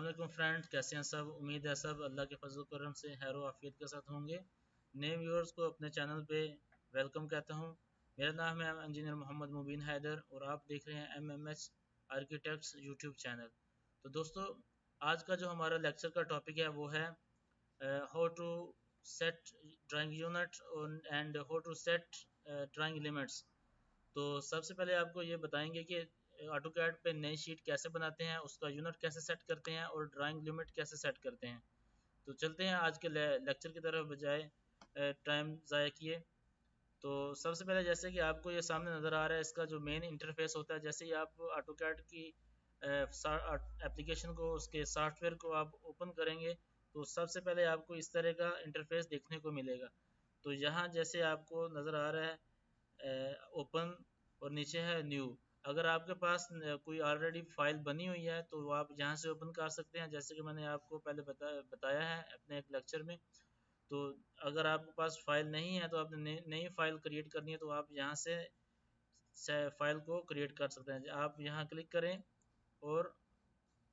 वालेकुम फ्रेंड्स, कैसे हैं सब। उम्मीद है सब अल्लाह के फजल करम से खैर आफियत के साथ होंगे। नए व्यूअर्स को अपने चैनल पे वेलकम कहता हूं। मेरा नाम है इंजीनियर मोहम्मद मुबीन हैदर और आप देख रहे हैं MMH आर्किटेक्ट्स यूट्यूब चैनल। तो दोस्तों, आज का जो हमारा लेक्चर का टॉपिक है वो है how to set drawing unit and how to set drawing limits. तो सबसे पहले आपको ये बताएंगे कि ऑटोकैड पे नई शीट कैसे बनाते हैं, उसका यूनिट कैसे सेट करते हैं और ड्राइंग लिमिट कैसे सेट करते हैं। तो चलते हैं आज के लेक्चर की तरफ बजाय टाइम ज़ाया किए। तो सबसे पहले जैसे कि आपको ये सामने नज़र आ रहा है, इसका जो मेन इंटरफेस होता है, जैसे ही आप ऑटोकैड की एप्लीकेशन को, उसके सॉफ्टवेयर को आप ओपन करेंगे तो सबसे पहले आपको इस तरह का इंटरफेस देखने को मिलेगा। तो यहाँ जैसे आपको नज़र आ रहा है ओपन और नीचे है न्यू। अगर आपके पास कोई ऑलरेडी फाइल बनी हुई है तो वो आप यहाँ से ओपन कर सकते हैं, जैसे कि मैंने आपको पहले बताया है अपने एक लेक्चर में। तो अगर आपके पास फाइल नहीं है तो आपने नई फाइल क्रिएट करनी है तो आप यहाँ से फाइल को क्रिएट कर सकते हैं। आप यहाँ क्लिक करें और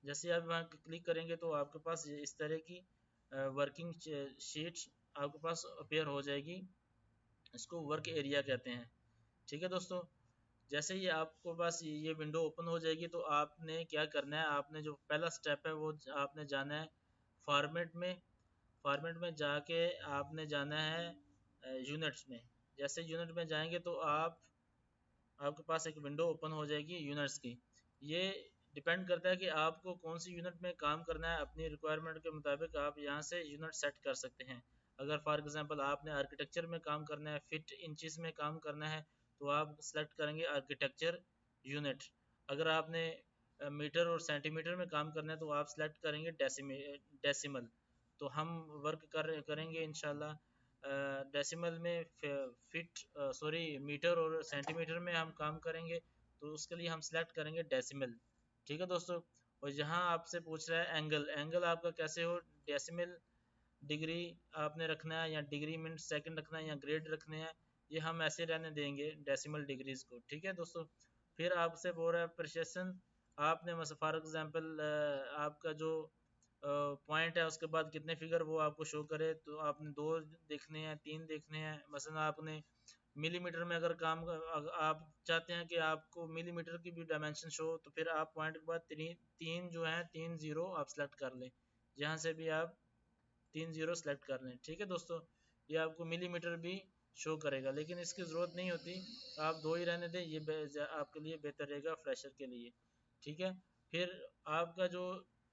जैसे आप वहाँ क्लिक करेंगे तो आपके पास इस तरह की वर्किंग शीट आपके पास अपीयर हो जाएगी। इसको वर्क एरिया कहते हैं। ठीक है दोस्तों, जैसे ही आपको पास ये विंडो ओपन हो जाएगी तो आपने क्या करना है, आपने जो पहला स्टेप है वो आपने जाना है फॉर्मेट में। फॉर्मेट में जाके आपने जाना है यूनिट्स में। जैसे यूनिट में जाएंगे तो आपके पास एक विंडो ओपन हो जाएगी यूनिट्स की। ये डिपेंड करता है कि आपको कौन सी यूनिट में काम करना है। अपनी रिक्वायरमेंट के मुताबिक आप यहाँ से यूनिट सेट कर सकते हैं। अगर फॉर एग्जांपल आपने आर्किटेक्चर में काम करना है, फिट इंचेस में काम करना है, तो आप सेलेक्ट करेंगे आर्किटेक्चर यूनिट। अगर आपने मीटर और सेंटीमीटर में काम करना है तो आप सेलेक्ट करेंगे डेसिमल। तो हम वर्क करेंगे इंशाल्लाह डेसिमल में। फिट सॉरी मीटर और सेंटीमीटर में हम काम करेंगे तो उसके लिए हम सेलेक्ट करेंगे डेसिमल। ठीक है दोस्तों। और यहाँ आपसे पूछ रहा है एंगल, एंगल आपका कैसे हो, डेसिमल डिग्री आपने रखना है या डिग्री मिनट सेकंड रखना है या ग्रेड रखने हैं, ये हम ऐसे रहने देंगे डेसिमल डिग्रीज को। ठीक है दोस्तों। फिर आपसे बोल रहा है प्रिसिशन। आपने फॉर एग्जांपल आपका जो पॉइंट है उसके बाद कितने फिगर वो आपको शो करे, तो आपने 2 देखने हैं, 3 देखने हैं। मसलन आपने मिलीमीटर में अगर आप चाहते हैं कि आपको मिलीमीटर की भी डायमेंशन शो, तो फिर आप पॉइंट के बाद तीन जो है 3 जीरो आप सेलेक्ट कर लें। जहाँ से भी आप 3 जीरो सेलेक्ट कर लें। ठीक है दोस्तों, ये आपको मिलीमीटर भी शो करेगा, लेकिन इसकी ज़रूरत नहीं होती। आप 2 ही रहने दें, ये आपके लिए बेहतर रहेगा फ्रेशर के लिए। ठीक है। फिर आपका जो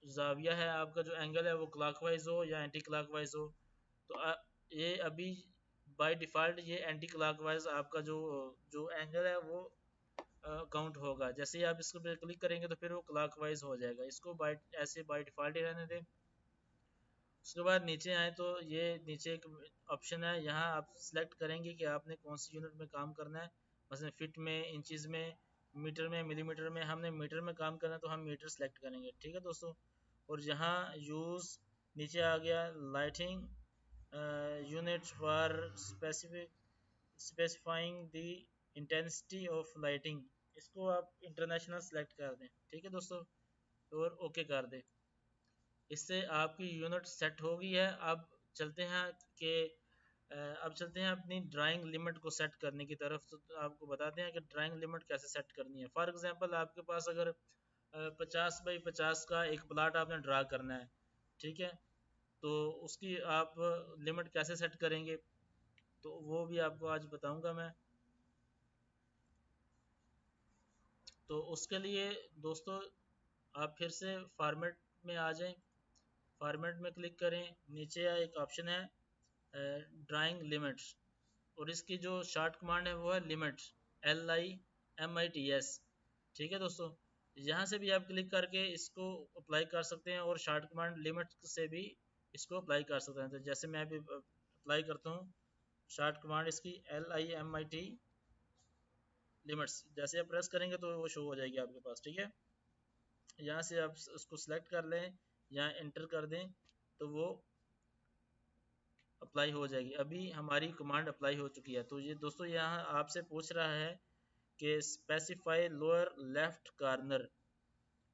जाविया है, आपका जो एंगल है वो क्लॉकवाइज हो या एंटी क्लॉकवाइज हो। तो ये अभी बाय डिफ़ॉल्ट ये एंटी क्लॉकवाइज आपका जो जो एंगल है वो काउंट होगा। जैसे ही आप इसको पे क्लिक करेंगे तो फिर वो क्लॉकवाइज हो जाएगा। इसको ऐसे बाय डिफ़ॉल्ट ही रहने दें। उसके बाद नीचे आए तो ये नीचे एक ऑप्शन है, यहाँ आप सेलेक्ट करेंगे कि आपने कौन सी यूनिट में काम करना है। मसलन फिट में, इंचज़ में, मीटर में, मिलीमीटर में। हमने मीटर में काम करना है तो हम मीटर सेलेक्ट करेंगे। ठीक है दोस्तों। और यहाँ यूज़ नीचे आ गया lighting unit for specifying the intensity of lighting. इसको आप इंटरनेशनल सेलेक्ट कर दें। ठीक है दोस्तों, और ओके कर दें। इससे आपकी यूनिट सेट हो गई है। अब चलते हैं कि अब चलते हैं अपनी ड्राइंग लिमिट को सेट करने की तरफ। तो आपको बताते हैं कि ड्राइंग लिमिट कैसे सेट करनी है। फॉर एग्जांपल आपके पास अगर 50 बाई 50 का एक प्लाट आपने ड्रा करना है, ठीक है, तो उसकी आप लिमिट कैसे सेट करेंगे तो वो भी आपको आज बताऊंगा मैं। तो उसके लिए दोस्तों आप फिर से फॉर्मेट में आ जाएं। फॉर्मेट में क्लिक करें, नीचे एक ऑप्शन है ड्राइंग लिमिट्स, और इसकी जो शॉर्ट कमांड है वो है लिमिट्स, LIMITS। ठीक है दोस्तों, यहाँ से भी आप क्लिक करके इसको अप्लाई कर सकते हैं और शॉर्ट कमांड लिमिट से भी इसको अप्लाई कर सकते हैं। तो जैसे मैं अभी अप्लाई करता हूँ शॉर्ट कमांड इसकी LIMIT लिमिट्स, जैसे आप प्रेस करेंगे तो वो शो हो जाएगी आपके पास। ठीक है, यहाँ से आप उसको सिलेक्ट कर लें या एंटर कर दें तो वो अप्लाई हो जाएगी। अभी हमारी कमांड अप्लाई हो चुकी है। तो ये दोस्तों यहाँ आपसे पूछ रहा है कि स्पेसिफाई लोअर लेफ्ट कॉर्नर,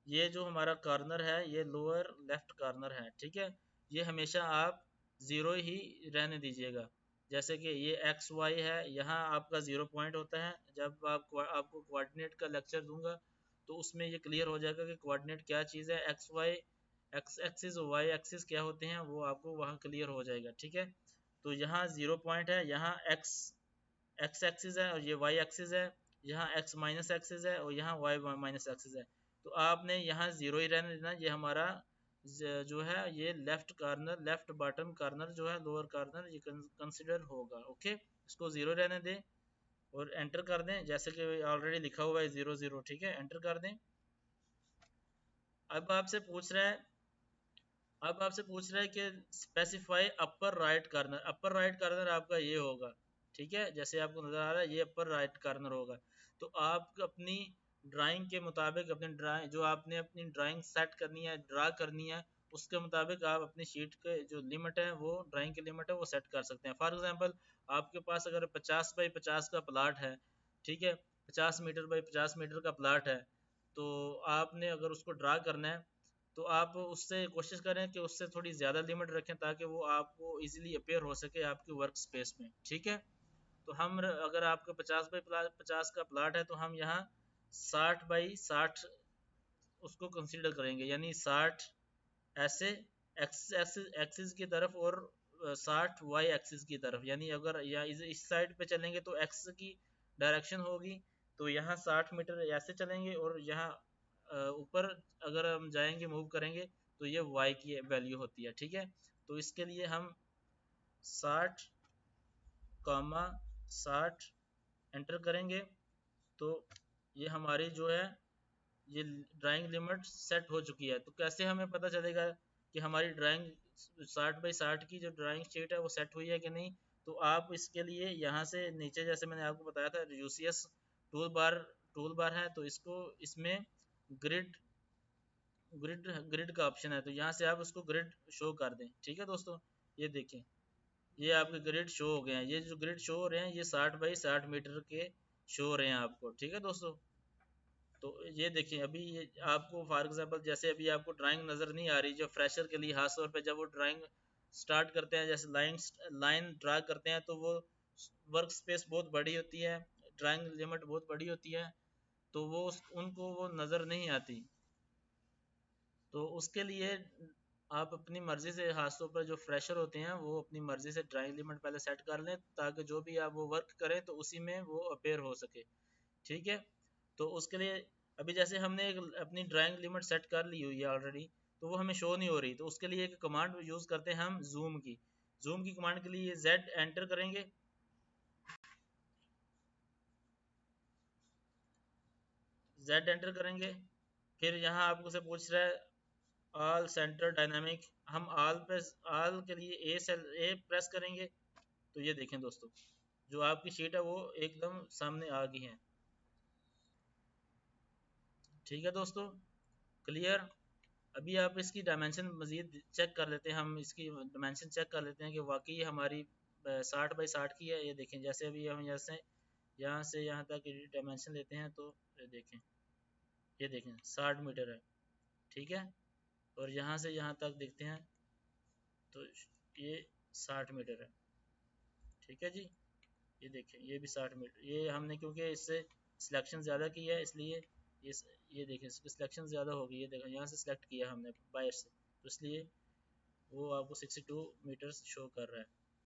ये जो हमारा कॉर्नर है ये लोअर लेफ्ट कॉर्नर है, ठीक है। ये हमेशा आप ज़ीरो ही रहने दीजिएगा। जैसे कि ये एक्स वाई है, यहाँ आपका ज़ीरो पॉइंट होता है। जब आपको कोऑर्डिनेट का लेक्चर दूंगा तो उसमें ये क्लियर हो जाएगा कि कोऑर्डिनेट क्या चीज़ है, एक्स वाई एक्स एक्सिस और वाई एक्सिस क्या होते हैं, वो आपको वहाँ क्लियर हो जाएगा, ठीक है। तो यहाँ ज़ीरो पॉइंट है, यहाँ एक्स एक्स एक्सिस है और ये वाई एक्सिस है, यहाँ एक्स माइनस एक्सिस है और यहाँ वाई माइनस एक्सिस है। तो आपने यहाँ ज़ीरो ही रहने देना। ये हमारा जो है ये left corner, left bottom corner जो है, लोअर कॉर्नर, ये कंसिडर होगा। ओके, इसको ज़ीरो रहने दें और एंटर कर दें, जैसे कि ऑलरेडी लिखा हुआ है ज़ीरो ज़ीरो, ठीक है, एंटर कर दें। अब आपसे पूछ रहा है अब आपसे पूछ रहा है कि specify upper right corner. Upper right corner आपका ये होगा, ठीक है, जैसे आपको नज़र आ रहा है ये अपर राइट कॉर्नर होगा। तो आप अपनी ड्राइंग के मुताबिक, अपनी ड्राइंग जो आपने अपनी ड्राइंग सेट करनी है, ड्रा करनी है, उसके मुताबिक आप अपनी शीट के जो लिमिट है, वो ड्राइंग की लिमिट है, वो सेट कर सकते हैं। फॉर एग्जांपल आपके पास अगर 50 बाई 50 का प्लाट है, ठीक है, 50 मीटर बाई 50 मीटर का प्लाट है, तो आपने अगर उसको ड्रा करना है तो आप उससे कोशिश करें कि उससे थोड़ी ज़्यादा लिमिट रखें ताकि वो आपको इजीली अपेयर हो सके आपकी वर्क स्पेस में, ठीक है। तो अगर आपका 50 का प्लाट है तो हम यहाँ 60 बाई 60 उसको कंसीडर करेंगे, यानी 60 ऐसे एक्स एक्सिस की तरफ और 60 वाई एक्सिस की तरफ। यानी अगर या इस साइड पे चलेंगे तो एक्स की डायरेक्शन होगी, तो यहाँ 60 मीटर ऐसे चलेंगे, और यहाँ ऊपर अगर हम जाएंगे, मूव करेंगे, तो ये वाई की वैल्यू होती है, ठीक है। तो इसके लिए हम 60, 60 एंटर करेंगे, तो ये हमारी जो है ये ड्राइंग लिमिट सेट हो चुकी है। तो कैसे हमें पता चलेगा कि हमारी ड्राइंग 60 बाई 60 की जो ड्राइंग शीट है वो सेट हुई है कि नहीं? तो आप इसके लिए यहाँ से नीचे, जैसे मैंने आपको बताया था, यूसीएस टूल बार है, तो इसमें ग्रिड ग्रिड ग्रिड का ऑप्शन है, तो यहाँ से आप उसको ग्रिड शो कर दें, ठीक है दोस्तों। ये देखें, ये आपके ग्रिड शो हो गए हैं। ये जो ग्रिड शो हो रहे हैं ये 60 बाई 60 मीटर के शो हो रहे हैं आपको, ठीक है दोस्तों। तो ये देखिए, अभी ये आपको फॉर एग्जांपल जैसे अभी आपको ड्राइंग नज़र नहीं आ रही, जो फ्रेशर के लिए खास तौर पे जब वो ड्राइंग स्टार्ट करते हैं, जैसे लाइन ड्रा करते हैं, तो वो वर्क स्पेस बहुत बड़ी होती है, ड्राइंग लिमिट बहुत बड़ी होती है, तो उनको वो नज़र नहीं आती। तो उसके लिए आप अपनी मर्ज़ी से, खासतौर पर जो फ्रेशर होते हैं, वो अपनी मर्ज़ी से ड्राइंग लिमिट पहले सेट कर लें, ताकि जो भी आप वो वर्क करें तो उसी में वो अपेयर हो सके, ठीक है। तो उसके लिए अभी जैसे हमने एक अपनी ड्राइंग लिमिट सेट कर ली हुई है ऑलरेडी, तो वो हमें शो नहीं हो रही, तो उसके लिए एक कमांड यूज़ करते हैं हम, जूम की कमांड के लिए जेड एंटर करेंगे, जेड एंटर करेंगे। फिर यहाँ आपको से पूछ रहा है ऑल सेंटर डायनामिक, हम ऑल के लिए ए प्रेस करेंगे, तो ये देखें दोस्तों, जो आपकी शीट है वो एकदम सामने आ गई है, ठीक है दोस्तों, क्लियर। अभी आप इसकी डायमेंशन मज़ीद चेक कर लेते हैं, हम इसकी डायमेंशन चेक कर लेते हैं कि वाकई हमारी 60 बाई 60 की है। ये देखें, जैसे अभी हम जैसे यहाँ से यहाँ तक डायमेंशन लेते हैं, तो ये देखें 60 मीटर है, ठीक है। और यहाँ से यहाँ तक देखते हैं तो ये 60 मीटर है, ठीक है जी। ये देखें, ये भी 60 मीटर, ये हमने क्योंकि इससे सिलेक्शन ज़्यादा की है, इसलिए ये ये देखें, इसकी सिलेक्शन ज़्यादा होगी। ये देखें, यहाँ से सिलेक्ट किया हमने बाहर से, तो इसलिए वो आपको 62 मीटर्स शो कर रहा है।